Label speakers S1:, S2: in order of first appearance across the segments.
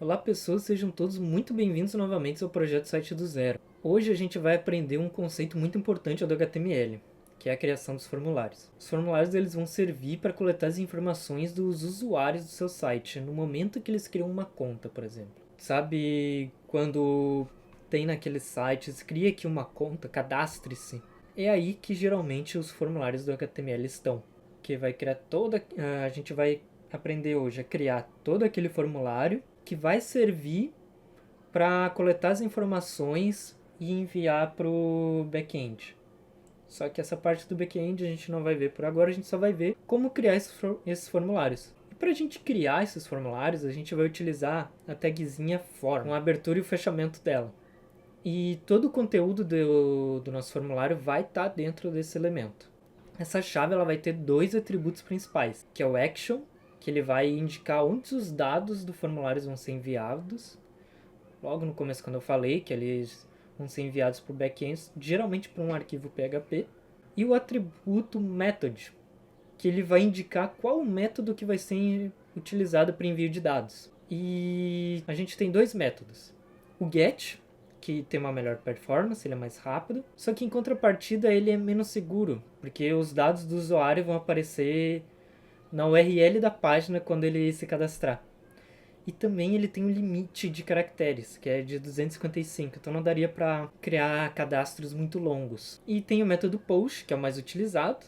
S1: Olá pessoas, sejam todos muito bem-vindos novamente ao projeto Site do Zero. Hoje a gente vai aprender um conceito muito importante do HTML, que é a criação dos formulários. Os formulários eles vão servir para coletar as informações dos usuários do seu site no momento que eles criam uma conta, por exemplo. Sabe quando tem naqueles sites, cria aqui uma conta, cadastre-se. É aí que geralmente os formulários do HTML estão, que vai criar a gente vai aprender hoje a criar todo aquele formulário que vai servir para coletar as informações e enviar para o back-end. Só que essa parte do back-end a gente não vai ver por agora, a gente só vai ver como criar esses formulários. E para a gente criar esses formulários, a gente vai utilizar a tagzinha form, com a abertura e o fechamento dela. E todo o conteúdo do nosso formulário vai estar dentro desse elemento. Essa chave ela vai ter dois atributos principais, que é o action, que ele vai indicar onde os dados do formulário vão ser enviados. Logo no começo, quando eu falei que eles vão ser enviados para o back-end, geralmente para um arquivo PHP. E o atributo method, que ele vai indicar qual método que vai ser utilizado para envio de dados. E a gente tem dois métodos. O get, que tem uma melhor performance, ele é mais rápido, só que em contrapartida ele é menos seguro, porque os dados do usuário vão aparecer na URL da página quando ele se cadastrar. E também ele tem um limite de caracteres, que é de 255, então não daria para criar cadastros muito longos. E tem o método post, que é o mais utilizado,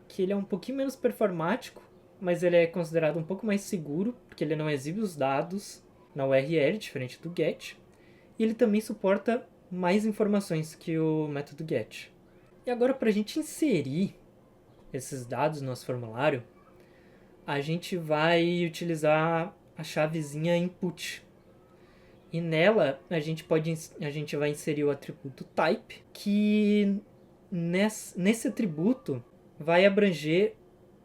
S1: que ele é um pouquinho menos performático, mas ele é considerado um pouco mais seguro, porque ele não exibe os dados na URL, diferente do get. E ele também suporta mais informações que o método get. E agora, para a gente inserir esses dados no nosso formulário, a gente vai utilizar a chavezinha input. E nela a gente vai inserir o atributo type, que nesse atributo vai abranger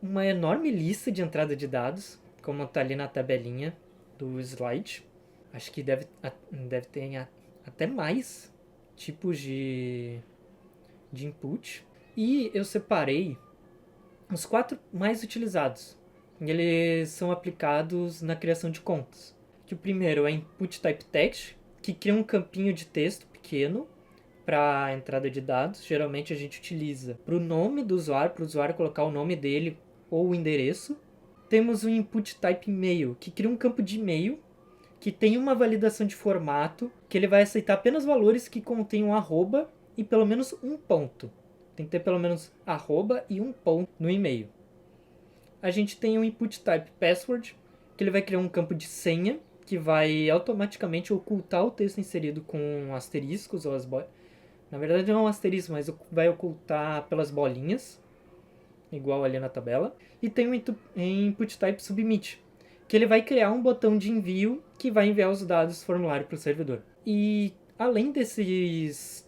S1: uma enorme lista de entrada de dados, como está ali na tabelinha do slide. Acho que deve ter até mais tipos de input. E eu separei os 4 mais utilizados. Eles são aplicados na criação de contas. Que o primeiro é input type text, que cria um campinho de texto pequeno para a entrada de dados. Geralmente a gente utiliza para o nome do usuário, para o usuário colocar o nome dele ou o endereço. Temos o input type mail, que cria um campo de e-mail que tem uma validação de formato, que ele vai aceitar apenas valores que contêm um arroba e pelo menos um ponto. Tem que ter pelo menos arroba e um ponto no e-mail. A gente tem o input type password, que ele vai criar um campo de senha, que vai automaticamente ocultar o texto inserido com asteriscos ou na verdade não é um asterisco, mas vai ocultar pelas bolinhas, igual ali na tabela. E tem o input type submit, que ele vai criar um botão de envio que vai enviar os dados do formulário para o servidor. E além desses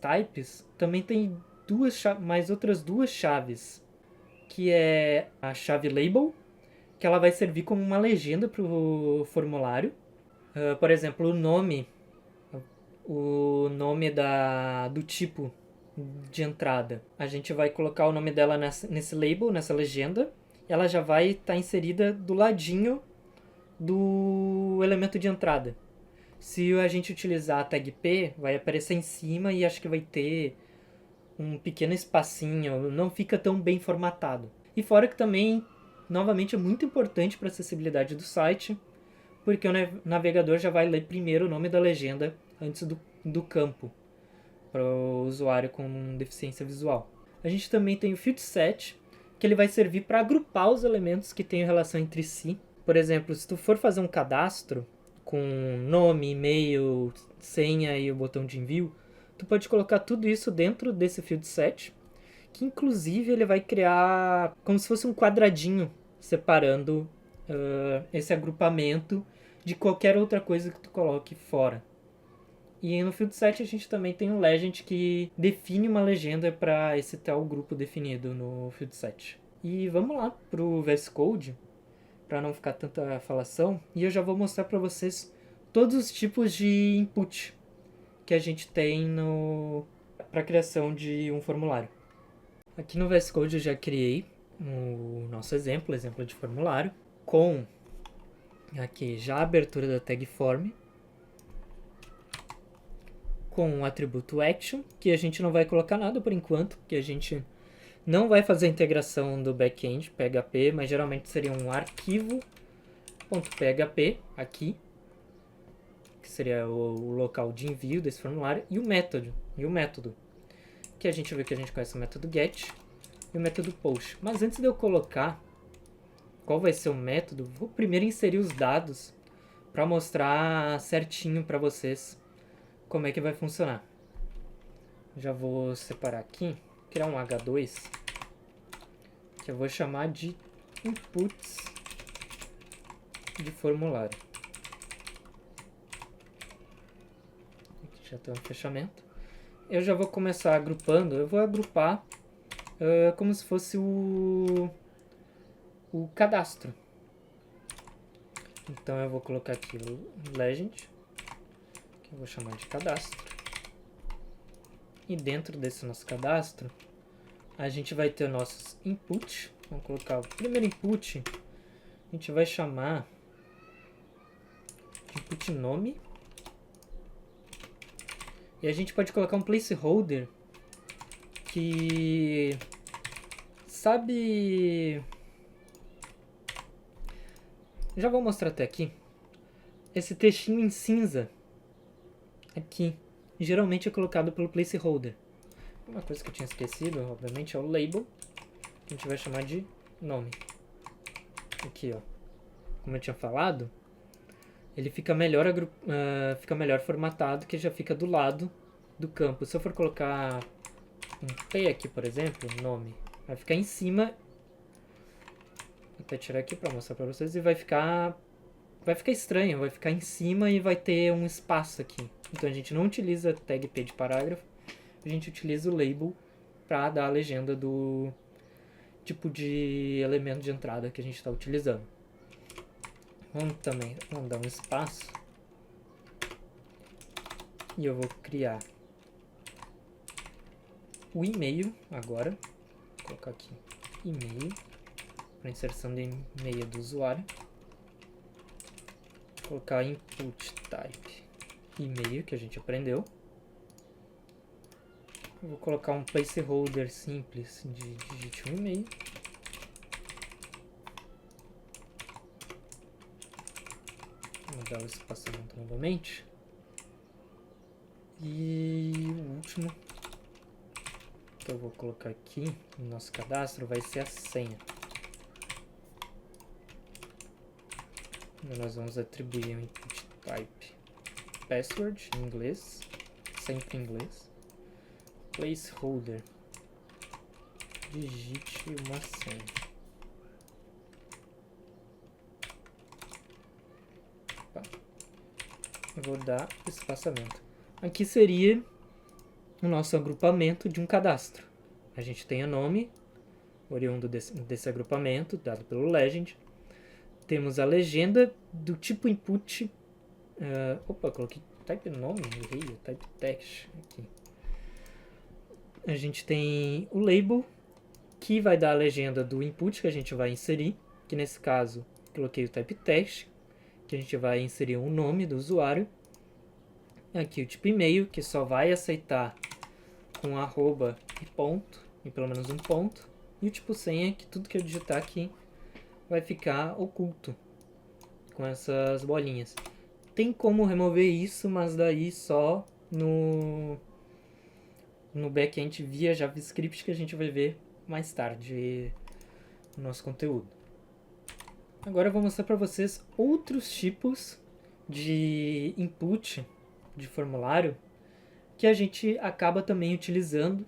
S1: types, também tem mais outras duas chaves, que é a chave label, que ela vai servir como uma legenda para o formulário. Por exemplo, o nome do tipo de entrada. A gente vai colocar o nome dela nesse label, nessa legenda. Ela já vai estar inserida do ladinho do elemento de entrada. Se a gente utilizar a tag P, vai aparecer em cima e acho que vai ter um pequeno espacinho, não fica tão bem formatado. E fora que também, novamente, é muito importante para a acessibilidade do site, porque o navegador já vai ler primeiro o nome da legenda antes do campo, para o usuário com deficiência visual. A gente também tem o field set, que ele vai servir para agrupar os elementos que têm relação entre si. Por exemplo, se tu for fazer um cadastro com nome, e-mail, senha e o botão de envio, tu pode colocar tudo isso dentro desse field set, que inclusive ele vai criar como se fosse um quadradinho separando esse agrupamento de qualquer outra coisa que tu coloque fora. E no field set a gente também tem um legend que define uma legenda para esse tal grupo definido no field set. E vamos lá pro VS Code, para não ficar tanta falação, e eu já vou mostrar para vocês todos os tipos de input que a gente tem para a criação de um formulário. Aqui no VS Code eu já criei o nosso exemplo de formulário, com aqui já a abertura da tag form com o atributo action, que a gente não vai colocar nada por enquanto, porque a gente não vai fazer a integração do back-end PHP, mas geralmente seria um arquivo.php aqui, que seria o local de envio desse formulário, e o método, que a gente vê que a gente conhece o método get e o método post. Mas antes de eu colocar qual vai ser o método, vou primeiro inserir os dados para mostrar certinho para vocês como é que vai funcionar. Já vou separar aqui, criar um H2, que eu vou chamar de inputs de formulário. Aqui já tem um fechamento. Eu já vou começar agrupando, eu vou agrupar como se fosse o cadastro. Então eu vou colocar aqui o legend, que eu vou chamar de cadastro. E dentro desse nosso cadastro, a gente vai ter nossos inputs. Vamos colocar o primeiro input, a gente vai chamar de input nome. E a gente pode colocar um placeholder que sabe... Já vou mostrar até aqui. Esse textinho em cinza aqui geralmente é colocado pelo placeholder. Uma coisa que eu tinha esquecido, obviamente, é o label, que a gente vai chamar de nome. Aqui, ó. Como eu tinha falado, ele fica melhor formatado, que já fica do lado do campo. Se eu for colocar um P aqui, por exemplo, nome, vai ficar em cima. Vou até tirar aqui para mostrar para vocês e vai ficar estranho, vai ficar em cima e vai ter um espaço aqui. Então a gente não utiliza tag P de parágrafo, a gente utiliza o label para dar a legenda do tipo de elemento de entrada que a gente está utilizando. Vamos dar um espaço e eu vou criar o e-mail agora. Vou colocar aqui e-mail para inserção de e-mail do usuário. Vou colocar input type e-mail, que a gente aprendeu. Eu vou colocar um placeholder simples de digite um e-mail. Vou dar o espaçamento novamente. E o último que eu vou colocar aqui no nosso cadastro vai ser a senha. Nós vamos atribuir um input type password em inglês, sempre em inglês. Placeholder, digite uma senha. Eu vou dar espaçamento. Aqui seria o nosso agrupamento de um cadastro. A gente tem o nome, oriundo desse agrupamento, dado pelo legend. Temos a legenda do tipo input. Coloquei type nome, errei, type text aqui. A gente tem o label, que vai dar a legenda do input que a gente vai inserir, que nesse caso coloquei o type text, que a gente vai inserir o nome do usuário. Aqui o tipo e-mail, que só vai aceitar com arroba e ponto, e pelo menos um ponto. E o tipo senha, que tudo que eu digitar aqui vai ficar oculto com essas bolinhas. Tem como remover isso, mas daí só no back-end via JavaScript, que a gente vai ver mais tarde no nosso conteúdo. Agora eu vou mostrar para vocês outros tipos de input de formulário que a gente acaba também utilizando.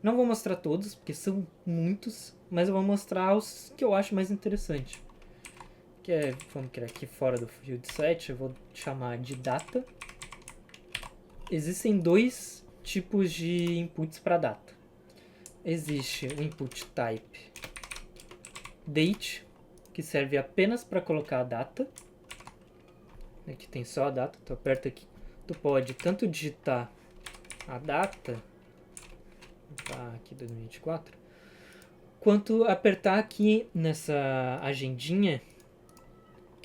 S1: Não vou mostrar todos, porque são muitos, mas eu vou mostrar os que eu acho mais interessantes. Vamos criar aqui fora do field set, eu vou chamar de data. Existem dois tipos de inputs para data. Existe o input type date, que serve apenas para colocar a data. Aqui tem só a data, tu aperta aqui. Tu pode tanto digitar a data, aqui 2024, quanto apertar aqui nessa agendinha,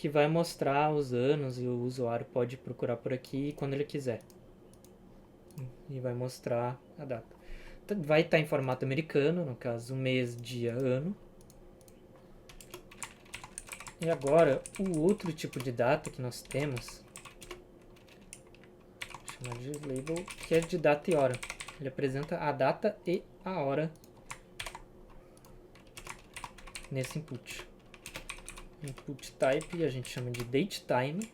S1: que vai mostrar os anos e o usuário pode procurar por aqui quando ele quiser. E vai mostrar a data. Vai estar em formato americano, no caso mês, dia, ano. E agora, o outro tipo de data que nós temos, chamar de label, que é de data e hora. Ele apresenta a data e a hora nesse input. Input type a gente chama de datetime.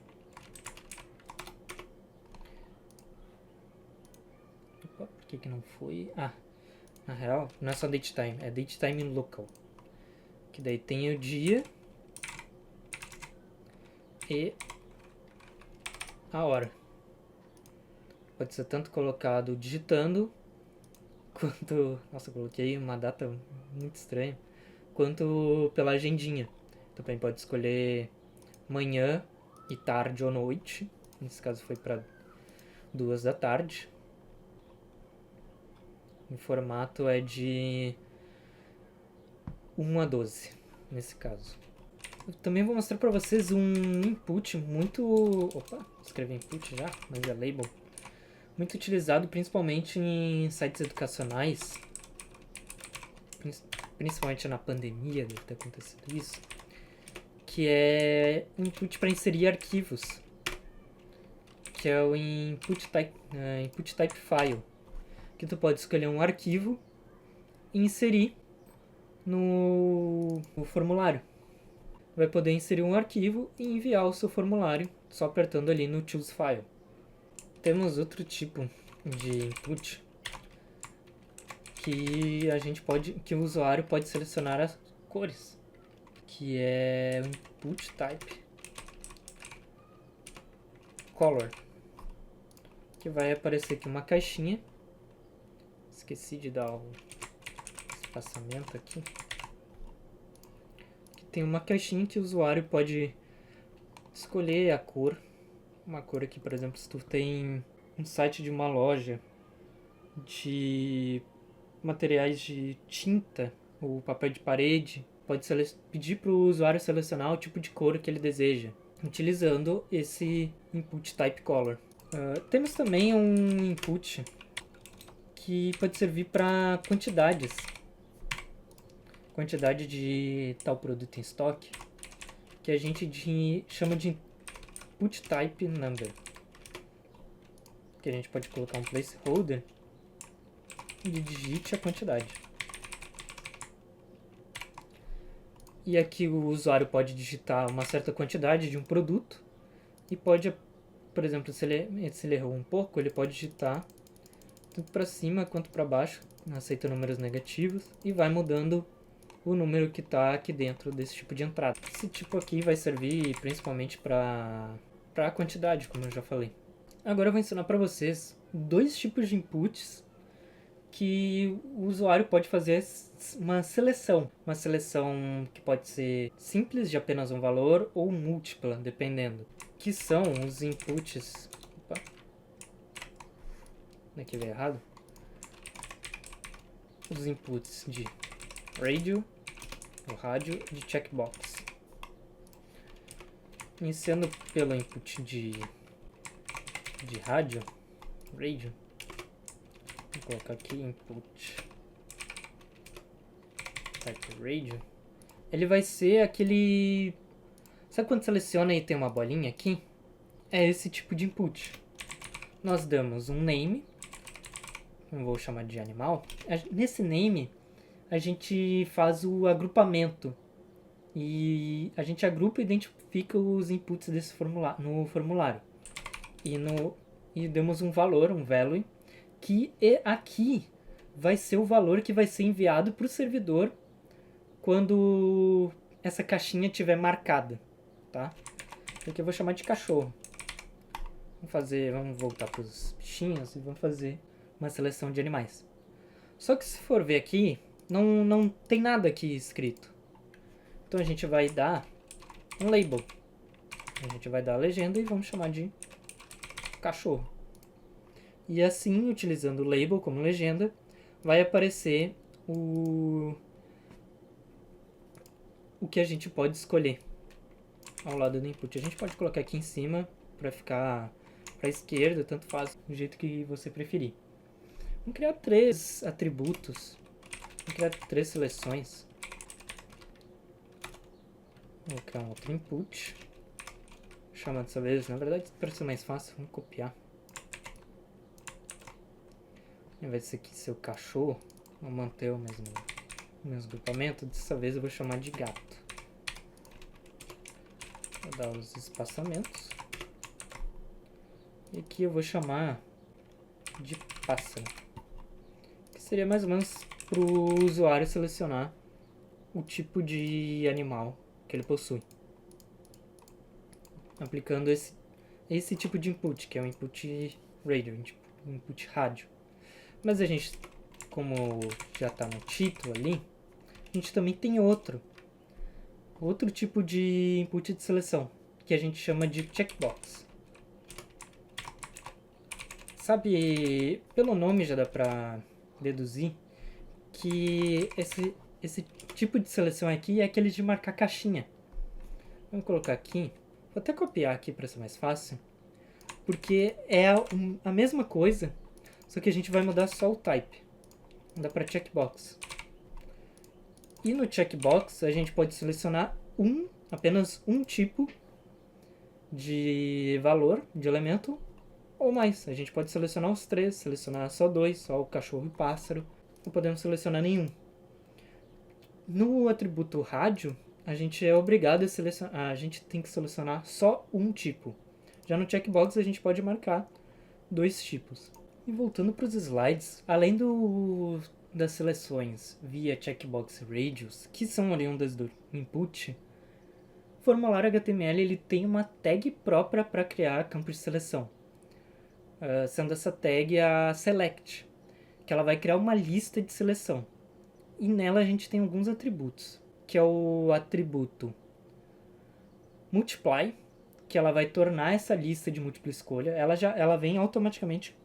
S1: Opa, por que não foi? Ah, na real, não é só datetime, é datetime local. Que daí tem o dia e a hora. Pode ser tanto colocado digitando, quanto... Nossa, eu coloquei uma data muito estranha. Quanto pela agendinha. Também pode escolher manhã e tarde ou noite. Nesse caso foi para 2 da tarde. O formato é de 1 a 12, nesse caso. Eu também vou mostrar para vocês um input muito... Opa, escrevi input já, mas é label. Muito utilizado principalmente em sites educacionais. Principalmente na pandemia deve ter acontecido isso. Que é um input para inserir arquivos. Que é o input type file. Que tu pode escolher um arquivo e inserir no formulário. Vai poder inserir um arquivo e enviar o seu formulário só apertando ali no Choose File. Temos outro tipo de input que que o usuário pode selecionar as cores, que é o input type color, que vai aparecer aqui uma caixinha. Esqueci de dar o espaçamento aqui. Tem uma caixinha que o usuário pode escolher a cor. Uma cor aqui, por exemplo, se tu tem um site de uma loja de materiais de tinta ou papel de parede, pode pedir para o usuário selecionar o tipo de cor que ele deseja, utilizando esse input type color. Temos também um input que pode servir para quantidades. Quantidade de tal produto em estoque, que a gente chama de input type number, que a gente pode colocar um placeholder e digite a quantidade. E aqui o usuário pode digitar uma certa quantidade de um produto e pode, por exemplo, se ele errou um pouco, ele pode digitar tanto para cima quanto para baixo, aceita números negativos e vai mudando o número que está aqui dentro desse tipo de entrada. Esse tipo aqui vai servir principalmente para a quantidade, como eu já falei. Agora eu vou ensinar para vocês 2 tipos de inputs que o usuário pode fazer uma seleção. Uma seleção que pode ser simples, de apenas um valor, ou múltipla, dependendo. Que são os inputs... Opa! Aqui veio errado. Os inputs de radio, o rádio, de checkbox. Iniciando pelo input de rádio, radio, vou colocar aqui input type radio. Ele vai ser aquele... Sabe quando seleciona e tem uma bolinha aqui? É esse tipo de input. Nós damos um name, eu vou chamar de animal. Nesse name a gente faz o agrupamento e a gente agrupa e identifica os inputs desse no formulário. E demos um valor, um value, que aqui vai ser o valor que vai ser enviado para o servidor quando essa caixinha estiver marcada, tá? Aqui eu vou chamar de cachorro. Vamos voltar para os bichinhos e vamos fazer uma seleção de animais. Só que se for ver aqui, não tem nada aqui escrito. Então a gente vai dar um label. A gente vai dar a legenda e vamos chamar de cachorro. E assim, utilizando o label como legenda, vai aparecer o que a gente pode escolher. ao lado do input. A gente pode colocar aqui em cima para ficar para a esquerda, tanto faz, do jeito que você preferir. Vamos criar 3 atributos. Vamos criar 3 seleções. Vou criar um outro input. Vou chamar dessa vez, na verdade, para ser mais fácil, vamos copiar. Ao invés desse aqui ser o cachorro, vou manter o mesmo grupamento. Dessa vez eu vou chamar de gato. Vou dar os espaçamentos. E aqui eu vou chamar de pássaro. Que seria mais ou menos para o usuário selecionar o tipo de animal que ele possui. Aplicando esse tipo de input, que é o input radio, input rádio. Mas a gente, como já está no título ali, a gente também tem outro tipo de input de seleção, que a gente chama de checkbox. Sabe, pelo nome já dá para deduzir que esse tipo de seleção aqui é aquele de marcar caixinha. Vamos colocar aqui, vou até copiar aqui para ser mais fácil, porque é a mesma coisa, só que a gente vai mudar só o type. Mudar para checkbox. E no checkbox a gente pode selecionar apenas um tipo de valor, de elemento, ou mais. A gente pode selecionar os 3, selecionar só 2, só o cachorro e o pássaro. Não podemos selecionar nenhum. No atributo rádio, a gente é obrigado a selecionar, a gente tem que selecionar só um tipo. Já no checkbox a gente pode marcar 2 tipos. E voltando para os slides, além das seleções via checkbox radius, que são oriundas do input, o formulário HTML ele tem uma tag própria para criar campos de seleção. Sendo essa tag a select, que ela vai criar uma lista de seleção. E nela a gente tem alguns atributos, que é o atributo multiply, que ela vai tornar essa lista de múltipla escolha, ela vem automaticamente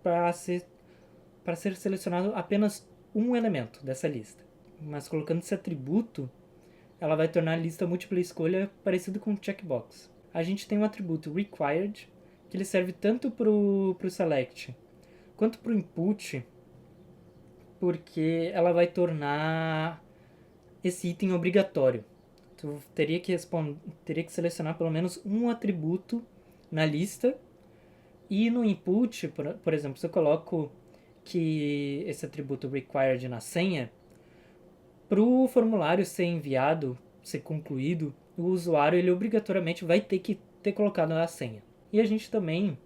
S1: para ser selecionado apenas um elemento dessa lista. Mas colocando esse atributo, ela vai tornar a lista múltipla escolha parecido com o checkbox. A gente tem um atributo required, que ele serve tanto para o select quanto para o input, porque ela vai tornar esse item obrigatório. Tu teria que selecionar pelo menos um atributo na lista, e no input, por exemplo, se eu coloco que esse atributo required na senha, para o formulário ser enviado, ser concluído, o usuário ele obrigatoriamente vai ter que ter colocado a senha. E a gente também,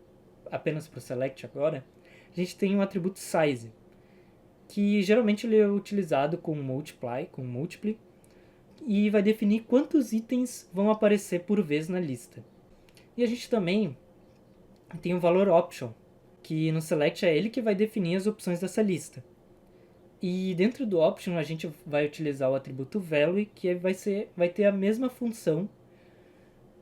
S1: apenas para o select agora, a gente tem um atributo size, que geralmente ele é utilizado com multiply, e vai definir quantos itens vão aparecer por vez na lista. E a gente também tem o valor option, que no select é ele que vai definir as opções dessa lista. E dentro do option a gente vai utilizar o atributo value, que vai ter a mesma função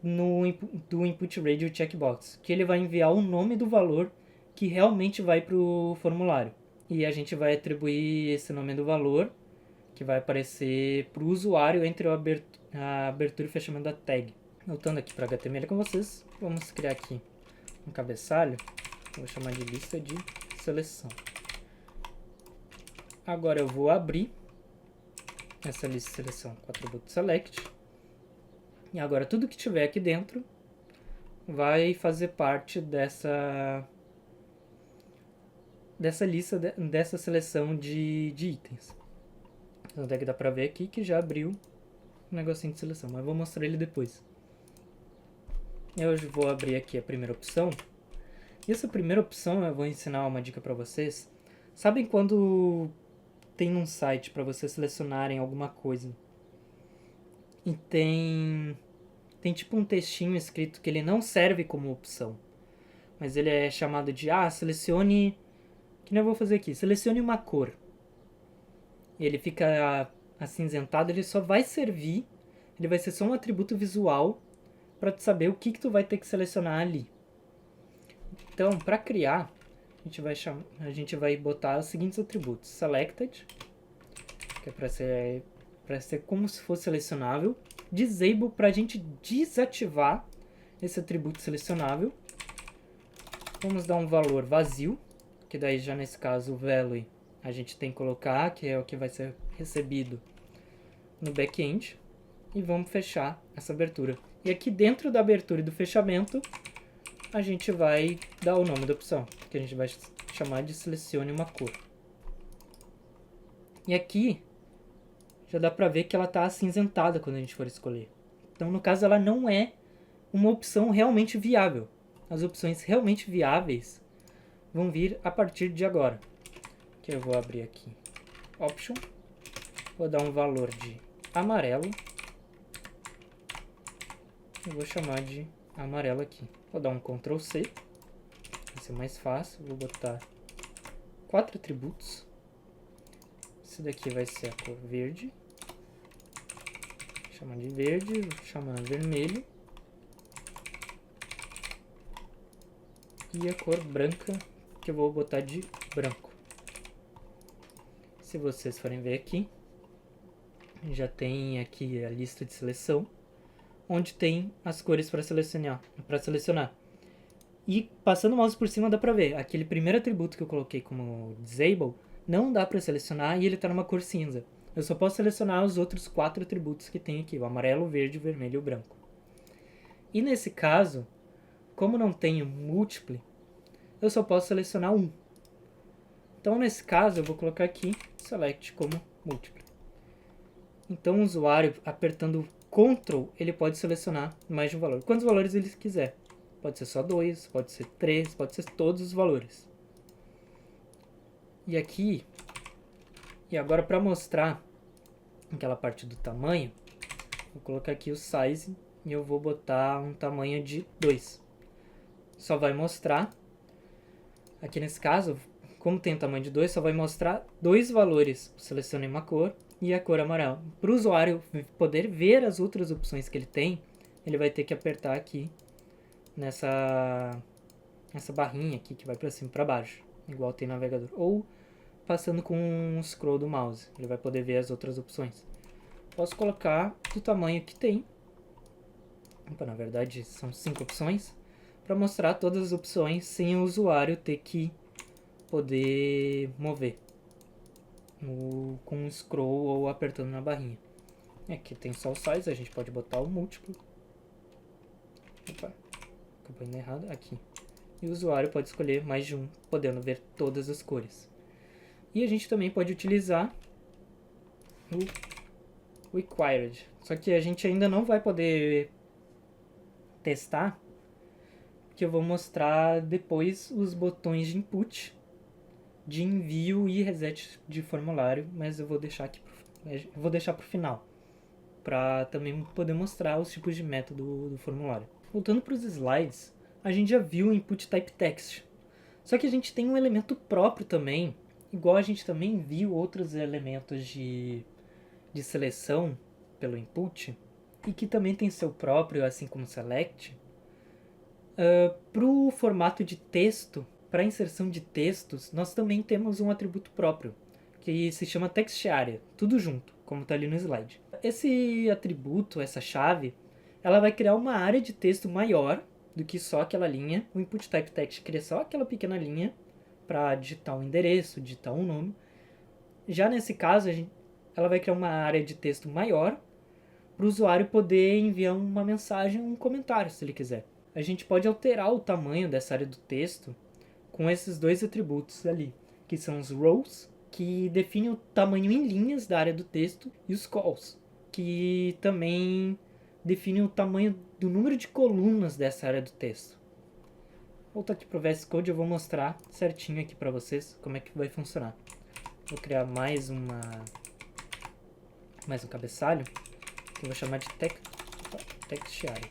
S1: do input radio checkbox, que ele vai enviar o nome do valor que realmente vai para o formulário. E a gente vai atribuir esse nome do valor, que vai aparecer para o usuário entre a abertura e fechamento da tag. Voltando aqui para HTML com vocês, vamos criar aqui um cabeçalho, vou chamar de lista de seleção. Agora eu vou abrir essa lista de seleção com o atributo select. E agora tudo que tiver aqui dentro vai fazer parte dessa lista, dessa seleção de itens. Então daqui dá pra ver aqui que já abriu um negocinho de seleção, mas vou mostrar ele depois. Eu vou abrir aqui a primeira opção. E essa primeira opção eu vou ensinar uma dica pra vocês. Sabem quando tem um site para vocês selecionarem alguma coisa e tem tipo um textinho escrito que ele não serve como opção, mas ele é chamado de selecione, que nem eu vou fazer aqui, selecione uma cor, e ele fica acinzentado, ele só vai servir, ele vai ser só um atributo visual para tu saber o que tu vai ter que selecionar ali. Então, para criar, a gente vai botar os seguintes atributos: selected, que é para ser como se fosse selecionável, disable para a gente desativar esse atributo selecionável. Vamos dar um valor vazio, que daí já nesse caso o value a gente tem que colocar, que é o que vai ser recebido no back-end. E vamos fechar essa abertura. E aqui dentro da abertura e do fechamento, a gente vai dar o nome da opção, que a gente vai chamar de selecione uma cor. E aqui já dá pra ver que ela está acinzentada quando a gente for escolher. Então, no caso, ela não é uma opção realmente viável. As opções realmente viáveis vão vir a partir de agora. Que eu vou abrir aqui Option, vou dar um valor de amarelo e vou chamar de amarelo aqui. Vou dar um Ctrl C, vai ser mais fácil. Vou botar 4 atributos. Esse daqui vai ser a cor verde. Vou chamar de verde, vou chamar vermelho. E a cor branca, que eu vou botar de branco. Se vocês forem ver aqui, já tem aqui a lista de seleção, onde tem as cores para selecionar. E passando o mouse por cima dá pra ver, aquele primeiro atributo que eu coloquei como disable, não dá para selecionar e ele está numa cor cinza. Eu só posso selecionar os outros 4 atributos que tem aqui, o amarelo, o verde, o vermelho e o branco. E nesse caso, como não tenho múltiplo, eu só posso selecionar um. Então nesse caso eu vou colocar aqui select como múltiplo. Então o usuário apertando Ctrl, ele pode selecionar mais de um valor. Quantos valores ele quiser. Pode ser só 2, pode ser 3, pode ser todos os valores. E aqui, e agora para mostrar aquela parte do tamanho, vou colocar aqui o size e eu vou botar um tamanho de 2. Só vai mostrar, aqui nesse caso, como tem um tamanho de 2, só vai mostrar 2 valores. Selecione uma cor e a cor amarela. Para o usuário poder ver as outras opções que ele tem, ele vai ter que apertar aqui nessa barrinha aqui que vai para cima e para baixo, igual tem no navegador. Ou passando com um scroll do mouse, ele vai poder ver as outras opções. Posso colocar do tamanho que tem. Opa, na verdade são 5 opções, para mostrar todas as opções sem o usuário ter que poder mover com um scroll ou apertando na barrinha. Aqui tem só o size, a gente pode botar o múltiplo. Opa, acabou indo errado. Aqui. E o usuário pode escolher mais de um, podendo ver todas as cores. E a gente também pode utilizar o Required. Só que a gente ainda não vai poder testar, porque eu vou mostrar depois os botões de input, de envio e reset de formulário, mas eu vou deixar aqui para o final, para também poder mostrar os tipos de método do formulário. Voltando para os slides, a gente já viu o input type text. Só que a gente tem um elemento próprio também, igual a gente também viu outros elementos de seleção pelo input, e que também tem seu próprio, assim como select. Para o formato de texto, para inserção de textos, nós também temos um atributo próprio, que se chama textArea, tudo junto, como está ali no slide. Esse atributo, essa chave, ela vai criar uma área de texto maior do que só aquela linha. O input type text cria só aquela pequena linha para digitar um endereço, digitar um nome. Já nesse caso, ela vai criar uma área de texto maior para o usuário poder enviar uma mensagem, um comentário, se ele quiser. A gente pode alterar o tamanho dessa área do texto com esses 2 atributos ali, que são os rows, que definem o tamanho em linhas da área do texto, e os calls, que também definem o tamanho do número de colunas dessa área do texto. Voltar aqui para o VS Code, eu vou mostrar certinho aqui para vocês como é que vai funcionar. Vou criar mais um cabeçalho, que eu vou chamar de textArea.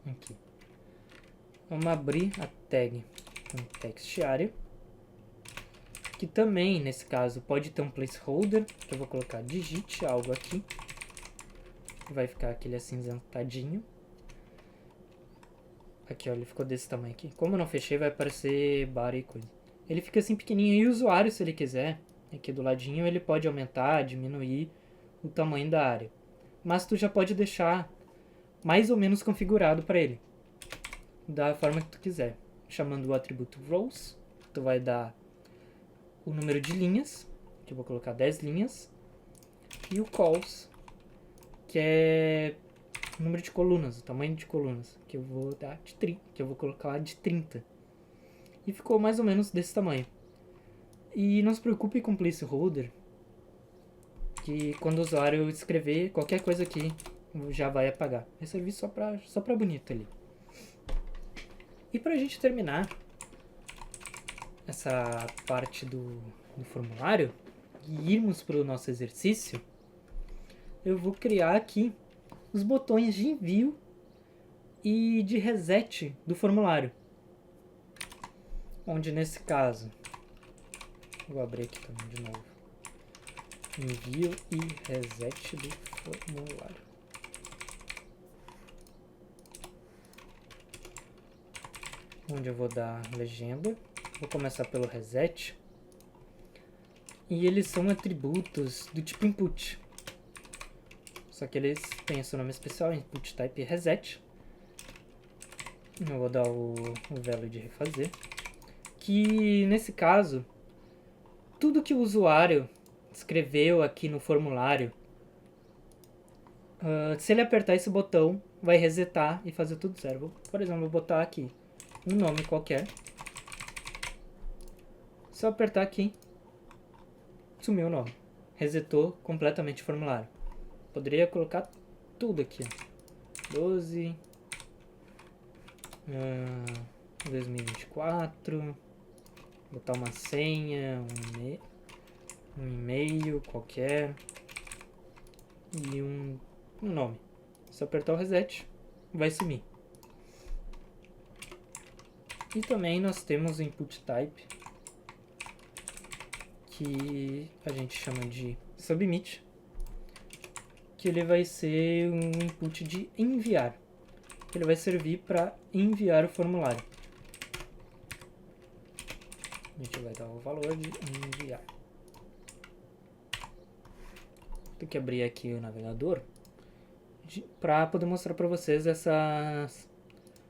S1: Aqui. Vamos abrir a tag com textArea, que também, nesse caso, pode ter um placeholder, que eu vou colocar digite algo aqui, vai ficar aquele acinzentadinho. Aqui, ó, ele ficou desse tamanho aqui. Como eu não fechei, vai aparecer barra e coisa. Ele fica assim pequenininho, e o usuário, se ele quiser, aqui do ladinho, ele pode aumentar, diminuir o tamanho da área. Mas tu já pode deixar mais ou menos configurado para ele, da forma que tu quiser. Chamando o atributo rows, tu vai dar o número de linhas, que eu vou colocar 10 linhas, e o calls, que é o número de colunas, o tamanho de colunas, que eu vou dar que eu vou colocar de 30. E ficou mais ou menos desse tamanho. E não se preocupe com placeholder, que quando o usuário escrever qualquer coisa aqui, já vai apagar. Vai servir só pra bonito ali. E pra gente terminar essa parte do formulário e irmos pro nosso exercício, eu vou criar aqui os botões de envio e de reset do formulário. Onde nesse caso, vou abrir aqui também de novo, envio e reset do formulário. Onde eu vou dar legenda. Vou começar pelo reset. E eles são atributos do tipo input. Só que eles têm esse nome especial, input type reset. Eu vou dar o value de refazer. Que nesse caso, tudo que o usuário escreveu aqui no formulário, se ele apertar esse botão, vai resetar e fazer tudo zero. Por exemplo, vou botar aqui um nome qualquer. Se eu apertar aqui, sumiu o nome. Resetou completamente o formulário. Poderia colocar tudo aqui. 12... 2024... Botar uma senha, um e-mail qualquer e um nome. Se eu apertar o reset, vai sumir. E também nós temos o input type, que a gente chama de submit, que ele vai ser um input de enviar. Ele vai servir para enviar o formulário. A gente vai dar o valor de enviar. Tem que abrir aqui o navegador para poder mostrar para vocês essas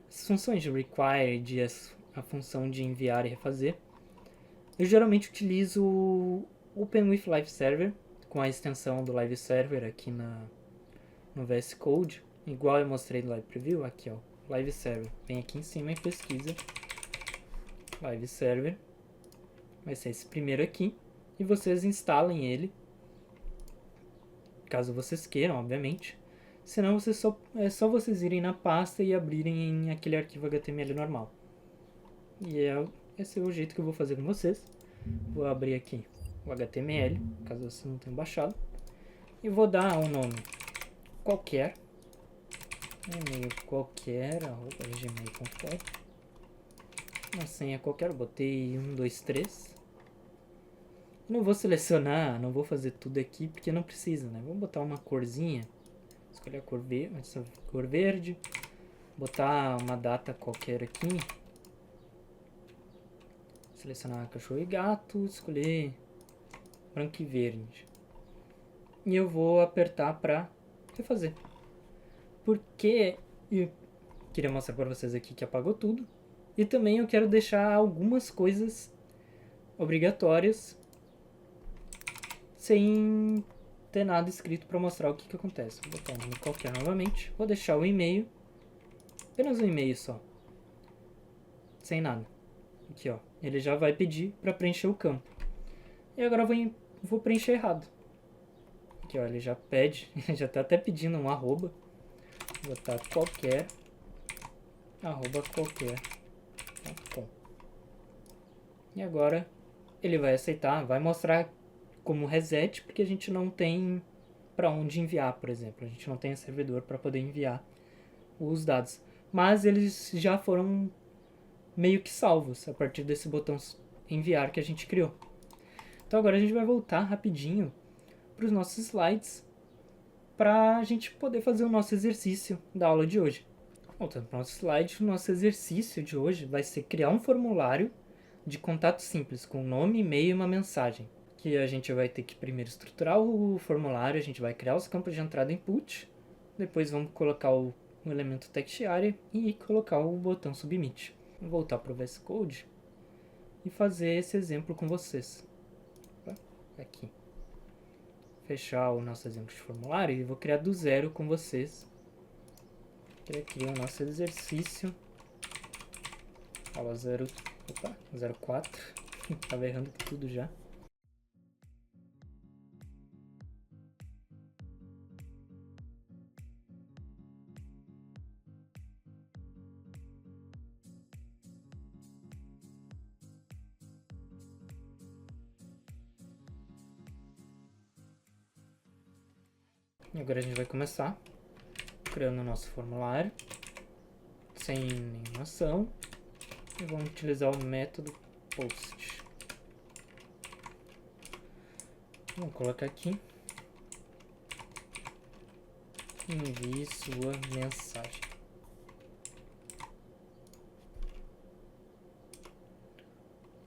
S1: funções de require, a função de enviar e refazer. Eu geralmente utilizo o Open with Live Server com a extensão do Live Server aqui no VS Code, igual eu mostrei no Live Preview. Aqui, ó, Live Server. Vem aqui em cima e pesquisa Live Server. Vai ser esse primeiro aqui. E vocês instalem ele, caso vocês queiram, obviamente. Senão é só vocês irem na pasta e abrirem aquele arquivo HTML normal. E esse é o jeito que eu vou fazer com vocês. Vou abrir aqui o HTML, caso vocês não tenham baixado. E vou dar um nome qualquer. E-mail qualquer, @gmail.com. Uma senha qualquer, eu botei 1, 2, 3. Não vou selecionar, não vou fazer tudo aqui porque não precisa, né? Vou botar uma corzinha. Escolher a cor verde. Botar uma data qualquer aqui. Selecionar cachorro e gato. Escolher branco e verde. E eu vou apertar para refazer. Porque eu queria mostrar para vocês aqui que apagou tudo. E também eu quero deixar algumas coisas obrigatórias sem ter nada escrito para mostrar o que acontece. Vou botar um nome qualquer novamente. Vou deixar o e-mail. Apenas um e-mail só. Sem nada. Aqui, ó. Ele já vai pedir para preencher o campo. E agora eu vou preencher errado. Aqui, ó. Ele já pede. Ele já está até pedindo um arroba. Vou botar qualquer. Arroba qualquer. .com. E agora ele vai aceitar. Vai mostrar como reset, porque a gente não tem para onde enviar, por exemplo. A gente não tem servidor para poder enviar os dados. Mas eles já foram meio que salvos a partir desse botão enviar que a gente criou. Então agora a gente vai voltar rapidinho para os nossos slides para a gente poder fazer o nosso exercício da aula de hoje. Voltando para o nosso slide, o nosso exercício de hoje vai ser criar um formulário de contato simples com nome, e-mail e uma mensagem, que a gente vai ter que primeiro estruturar o formulário, a gente vai criar os campos de entrada input, depois vamos colocar o elemento text area e colocar o botão submit. Vou voltar para o VS Code e fazer esse exemplo com vocês. Aqui. Fechar o nosso exemplo de formulário e vou criar do zero com vocês. Aqui o nosso exercício. Aula 04. Tava errando tudo já. E agora a gente vai começar criando o nosso formulário sem nenhuma ação e vamos utilizar o método post. Vamos colocar aqui: envie sua mensagem.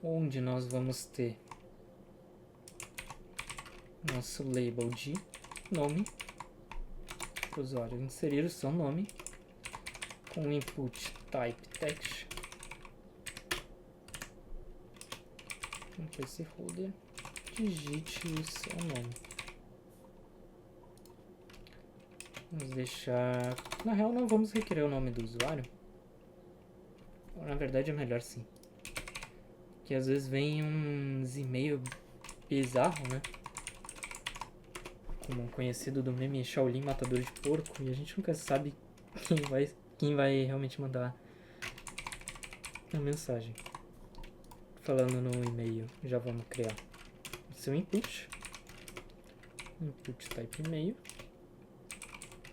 S1: Onde nós vamos ter nosso label de nome. O usuário inserir o seu nome com input type text. Um placeholder, digite o seu nome. Vamos deixar... Na real não vamos requerer o nome do usuário. Na verdade é melhor sim. Que às vezes vem uns e-mail bizarro, né? Como conhecido do meme Shaolin Matador de Porco, e a gente nunca sabe quem vai realmente mandar a mensagem. Falando no e-mail, já vamos criar o seu input type e-mail,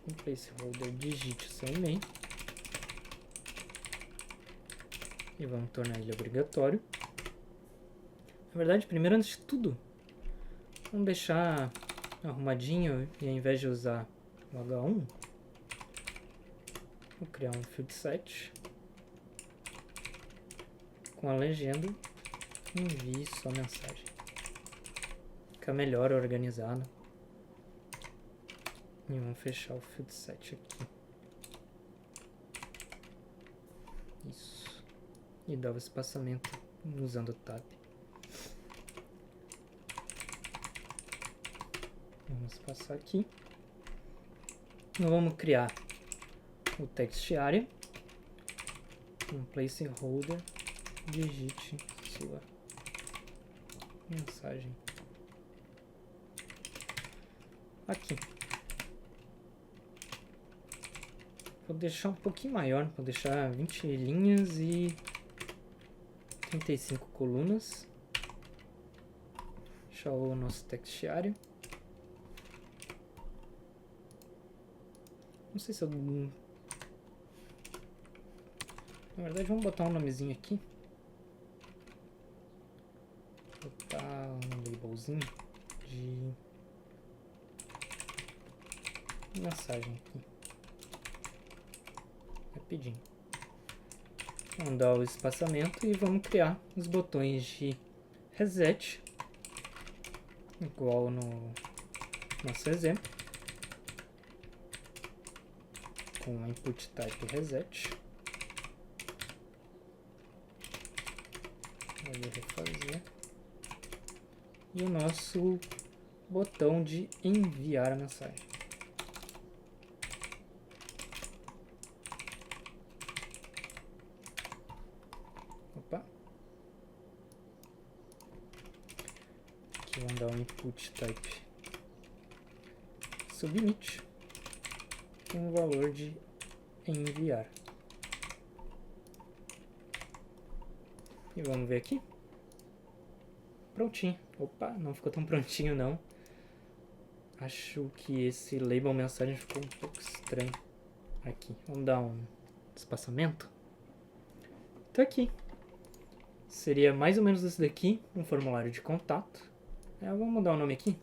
S1: um placeholder, digite o seu e-mail e vamos tornar ele obrigatório. Na verdade, primeiro, antes de tudo, vamos deixar arrumadinho e ao invés de usar o H1, vou criar um field set com a legenda envie sua mensagem. Fica melhor organizado. E vamos fechar o field set aqui. Isso. E dar o espaçamento usando o tab. Vamos passar aqui. Então vamos criar o text area. Um placeholder. Digite sua mensagem. Aqui. Vou deixar um pouquinho maior. Vou deixar 20 linhas e 35 colunas. Deixar o nosso text area. Não sei se eu... Na verdade, vamos botar um nomezinho aqui. Botar um labelzinho de mensagem aqui. Rapidinho. Vamos dar o espaçamento e vamos criar os botões de reset. Igual no nosso exemplo. Com input type reset. Vou refazer. E o nosso botão de enviar a mensagem. Opa. Aqui vamos dar um input type submit. Um valor de enviar. E vamos ver aqui. Prontinho. Opa, não ficou tão prontinho não. Acho que esse label mensagem ficou um pouco estranho. Aqui, vamos dar um espaçamento. Tá aqui. Seria mais ou menos esse daqui, um formulário de contato. Vamos mudar o nome aqui.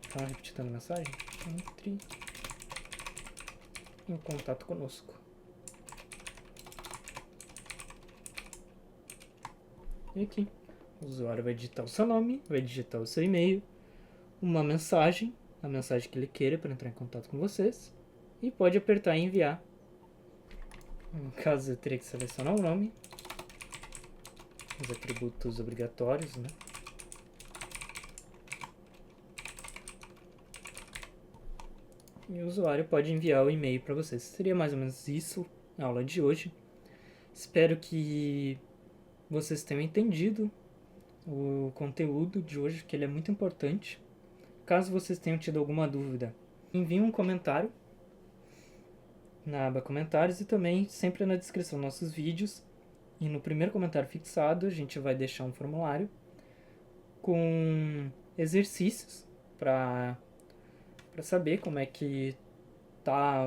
S1: Então, repetindo a mensagem. Entre em contato conosco. E aqui, O usuário vai digitar o seu nome, vai digitar o seu e-mail, uma mensagem, a mensagem que ele queira para entrar em contato com vocês, e pode apertar em enviar. No caso, eu teria que selecionar o nome, os atributos obrigatórios, né? E o usuário pode enviar o e-mail para vocês. Seria mais ou menos isso a aula de hoje. Espero que vocês tenham entendido o conteúdo de hoje, que ele é muito importante. Caso vocês tenham tido alguma dúvida, envie um comentário na aba comentários e também sempre na descrição dos nossos vídeos. E no primeiro comentário fixado a gente vai deixar um formulário com exercícios para saber como é que tá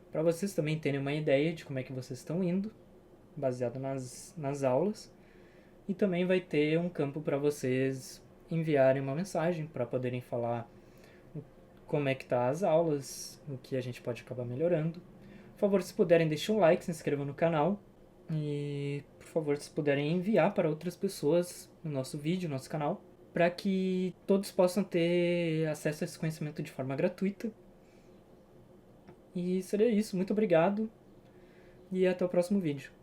S1: para vocês também terem uma ideia de como é que vocês estão indo, baseado nas aulas. E também vai ter um campo para vocês enviarem uma mensagem para poderem falar como é que tá as aulas, o que a gente pode acabar melhorando. Por favor, se puderem, deixem um like, se inscrevam no canal. E, por favor, se puderem enviar para outras pessoas o nosso vídeo, o nosso canal, para que todos possam ter acesso a esse conhecimento de forma gratuita. E seria isso. Muito obrigado e até o próximo vídeo.